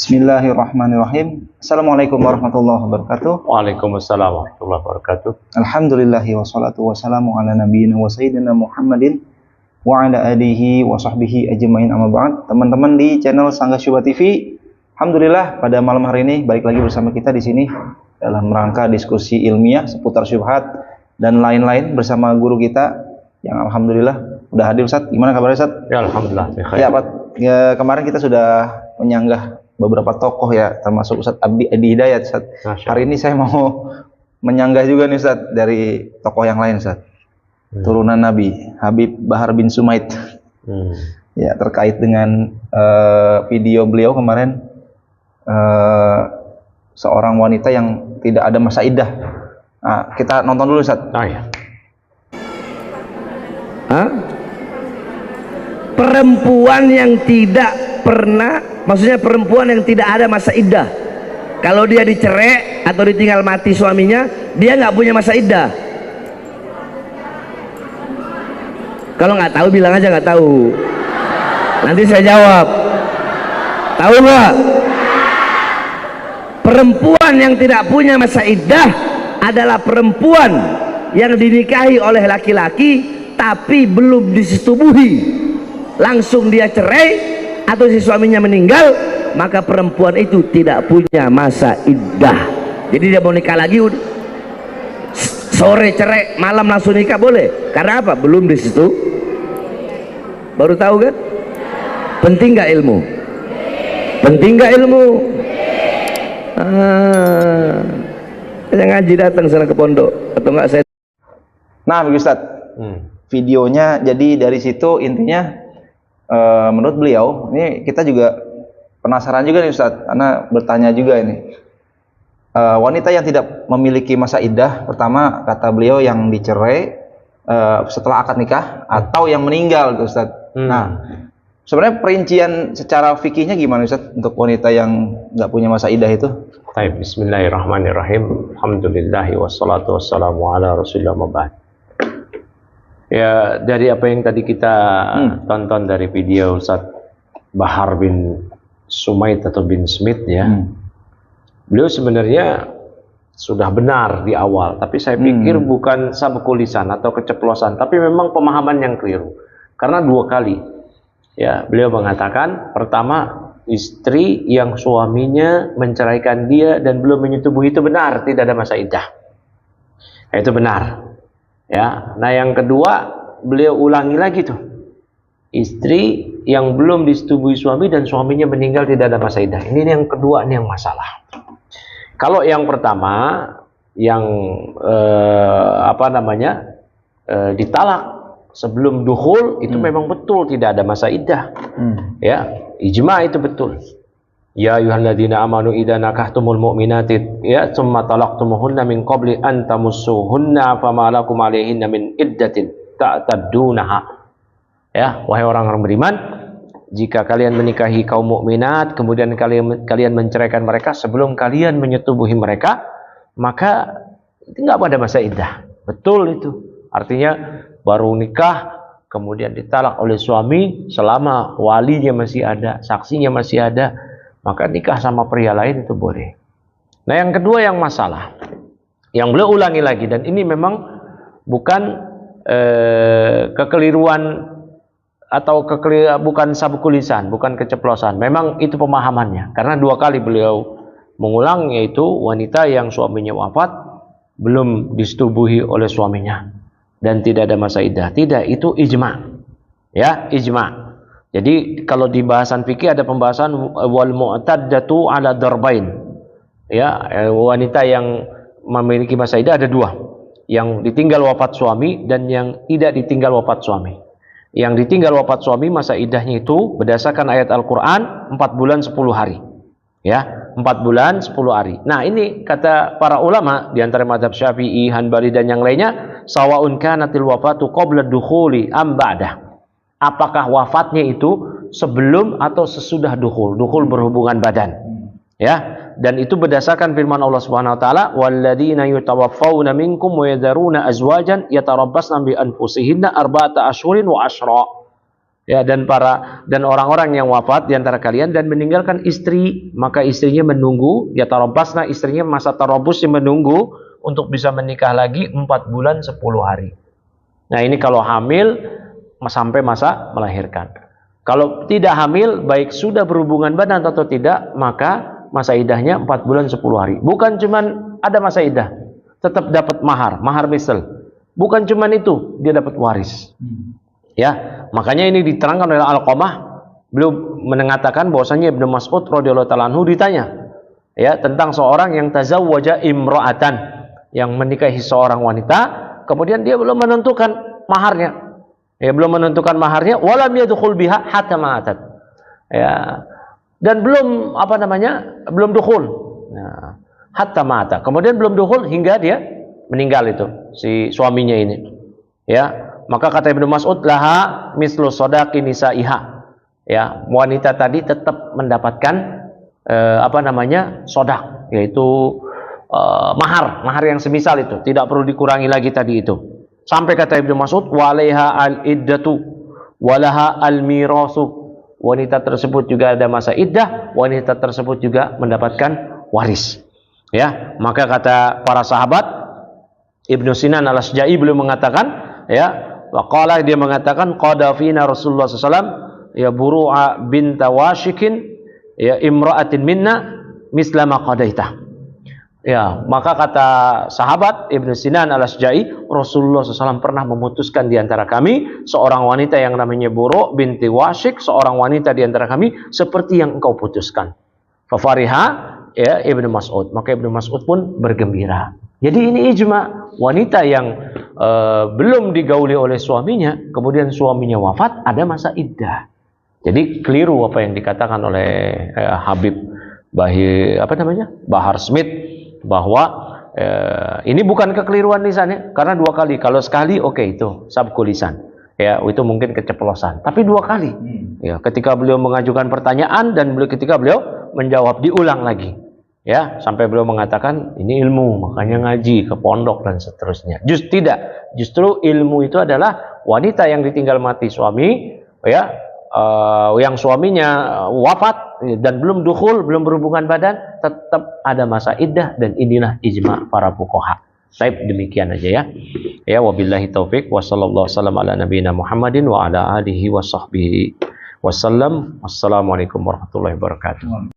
Bismillahirrahmanirrahim. Assalamualaikum warahmatullahi wabarakatuh. Waalaikumsalam warahmatullahi wabarakatuh. Alhamdulillahi wassalatu wassalamu ala nabiyyina wa sayyidina Muhammadin wa ala alihi wa sahbihi ajmain, amma ba'd. Teman-teman di channel Sanggah Syubhat TV, alhamdulillah pada malam hari ini balik lagi bersama kita di sini dalam rangka diskusi ilmiah seputar syubhat dan lain-lain bersama guru kita yang alhamdulillah udah hadir. Ustaz, gimana kabarnya Ustaz? Ya, alhamdulillah. Ya, Pak. Ya, kemarin kita sudah menyanggah beberapa tokoh ya, termasuk Ustaz Adi Hidayat, Ustaz. Hari ini saya mau menyanggah juga nih Ustaz dari tokoh yang lain, Ustaz. Turunan Nabi, Habib Bahar bin Sumaid. Ya, terkait dengan video beliau kemarin, seorang wanita yang tidak ada masa iddah. Nah, kita nonton dulu, Ustaz. Oh, ya. Perempuan yang tidak pernah, maksudnya perempuan yang tidak ada masa iddah. Kalau dia dicerai atau ditinggal mati suaminya, dia nggak punya masa iddah. Kalau nggak tahu bilang aja nggak tahu. Nanti saya jawab. Tahu nggak? Perempuan yang tidak punya masa iddah adalah perempuan yang dinikahi oleh laki-laki tapi belum disetubuhi, langsung dia cerai atau si suaminya meninggal, maka perempuan itu tidak punya masa iddah. Jadi dia mau nikah lagi, sore cerai, malam langsung nikah boleh. Karena apa? Belum di situ. Baru tahu kan? Penting nggak ilmu? Penting nggak ilmu? Saya ngaji datang sana ke pondok atau enggak saya. Nah, begitu Ustaz. Videonya jadi dari situ intinya menurut beliau, ini kita juga penasaran juga nih Ustaz, karena bertanya juga ini. Wanita yang tidak memiliki masa iddah, pertama kata beliau yang dicerai setelah akad nikah atau yang meninggal gitu, Ustaz. Nah, sebenarnya perincian secara fikihnya gimana Ustaz untuk wanita yang nggak punya masa iddah itu? Baik, bismillahirrahmanirrahim. Alhamdulillahi wassalatu wassalamu ala rasulillah mabad. Ya, dari apa yang tadi kita tonton dari video Ustaz Bahar bin Sumaid atau bin Smith ya, beliau sebenarnya sudah benar di awal, tapi saya pikir bukan sabqul lisan atau keceplosan, tapi memang pemahaman yang keliru. Karena dua kali ya beliau mengatakan, pertama, istri yang suaminya menceraikan dia dan belum menyetubuhi itu benar, tidak ada masa iddah. Itu benar. Ya, nah yang kedua beliau ulangi lagi tuh, istri yang belum disetubuhi suami dan suaminya meninggal tidak ada masa iddah. Ini yang kedua, ini yang masalah. Kalau yang pertama yang ditalak sebelum dukhul itu memang betul tidak ada masa iddah. Ya, ijma itu betul. Ya ayyuhalladzina amanu idza nakahtumul mu'minati ya tsumma talaqtumuhunna min qabli an tamussuhunna fama lakum 'alaihinna min iddatin ta'taddunaha. Ya, wahai orang-orang beriman, jika kalian menikahi kaum mukminat kemudian kalian menceraikan mereka sebelum kalian menyetubuhi mereka, maka enggak ada masa iddah. Betul itu. Artinya baru nikah kemudian ditalak oleh suami, selama walinya masih ada, saksinya masih ada, maka nikah sama pria lain itu boleh. Nah yang kedua yang masalah, yang beliau ulangi lagi, dan ini memang bukan kekeliruan atau bukan sabqul lisan, bukan keceplosan. Memang itu pemahamannya. Karena dua kali beliau mengulang, yaitu wanita yang suaminya wafat belum disetubuhi oleh suaminya dan tidak ada masa iddah. Tidak, itu ijma. Ya, ijma. Jadi kalau di bahasan fikih ada pembahasan wal mu'taddatu ala darbain. Ya, wanita yang memiliki masa iddah ada dua. Yang ditinggal wafat suami dan yang tidak ditinggal wafat suami. Yang ditinggal wafat suami masa iddahnya itu berdasarkan ayat Al-Qur'an 4 bulan 10 hari. Ya, 4 bulan 10 hari. Nah, ini kata para ulama di antara mazhab Syafi'i, Hanbali dan yang lainnya, sawaun kanatil wafatu qabla dukhuli am ba'dah. Apakah wafatnya itu sebelum atau sesudah dukhul? Dukhul berhubungan badan. Ya, dan itu berdasarkan firman Allah Subhanahu wa taala, walladzina yutawaffawna minkum wa yadharuna azwajan yatarabbasna bi anfusihinna arba'ata ashhurin wa ashra. Ya, dan orang-orang yang wafat di antara kalian dan meninggalkan istri, maka istrinya menunggu, ya tarobasna, istrinya masa tarobus yang menunggu untuk bisa menikah lagi 4 bulan 10 hari. Nah, ini kalau hamil sampai masa melahirkan. Kalau tidak hamil, baik sudah berhubungan badan atau tidak, maka masa iddahnya 4 bulan 10 hari. Bukan cuman ada masa iddah, tetap dapat mahar misal. Bukan cuman itu, dia dapat waris. Ya, makanya ini diterangkan oleh Alqamah. Beliau mengatakan bahwasanya Ibnu Mas'ud radhiyallahu ta'ala anhu ditanya ya tentang seorang yang tazawwaja imra'atan, yang menikahi seorang wanita, kemudian dia belum menentukan maharnya. Ya, belum menentukan maharnya, walam yadkhul biha hatta ma'atat. Ya. Dan belum belum dukhul. Nah, hatta ma'ata. Kemudian belum dukhul hingga dia meninggal itu si suaminya ini. Ya. Maka kata Ibnu Mas'ud, laha mislu sodaqi nisaiha. Ya, wanita tadi tetap mendapatkan sodak, yaitu mahar yang semisal itu, tidak perlu dikurangi lagi tadi itu. Sampai kata Ibnu Mas'ud, walaiha al-iddatu walaha al-mirasu. Wanita tersebut juga ada masa iddah, wanita tersebut juga mendapatkan waris. Ya, maka kata para sahabat, Ibnu Sinan al-Asja'i beliau mengatakan, ya, waqala dia mengatakan qada fina Rasulullah SAW ya Buru'a binta Washikin ya imra'atin minna misla ma qadaitah. Ya, maka kata sahabat Ibnu Sinan al-Asja'i, Rasulullah SAW pernah memutuskan di antara kami seorang wanita yang namanya Buru' binti Washik, seorang wanita di antara kami seperti yang engkau putuskan. Fafariha ya Ibnu Mas'ud, maka Ibnu Mas'ud pun bergembira. Jadi ini ijma, wanita yang belum digauli oleh suaminya, kemudian suaminya wafat, ada masa iddah. Jadi keliru apa yang dikatakan oleh Habib Bahar Smith, bahwa ini bukan kekeliruan lisan, karena 2 kali. Kalau sekali oke, itu sabqul lisan. Ya, itu mungkin keceplosan. Tapi 2 kali. Ya, ketika beliau mengajukan pertanyaan dan ketika beliau menjawab, diulang lagi. Ya, sampai beliau mengatakan ini ilmu, makanya ngaji ke pondok dan seterusnya. Justru ilmu itu adalah wanita yang ditinggal mati suami, ya, yang suaminya wafat dan belum dukhul, belum berhubungan badan, tetap ada masa iddah, dan inilah ijma para fuqaha. Baik, demikian aja ya. Ya, wabillahi taufik wa sallallahu wasallam ala nabiyina Muhammadin wa ala alihi wa sahbihi wasallam. Wassalamualaikum warahmatullahi wabarakatuh.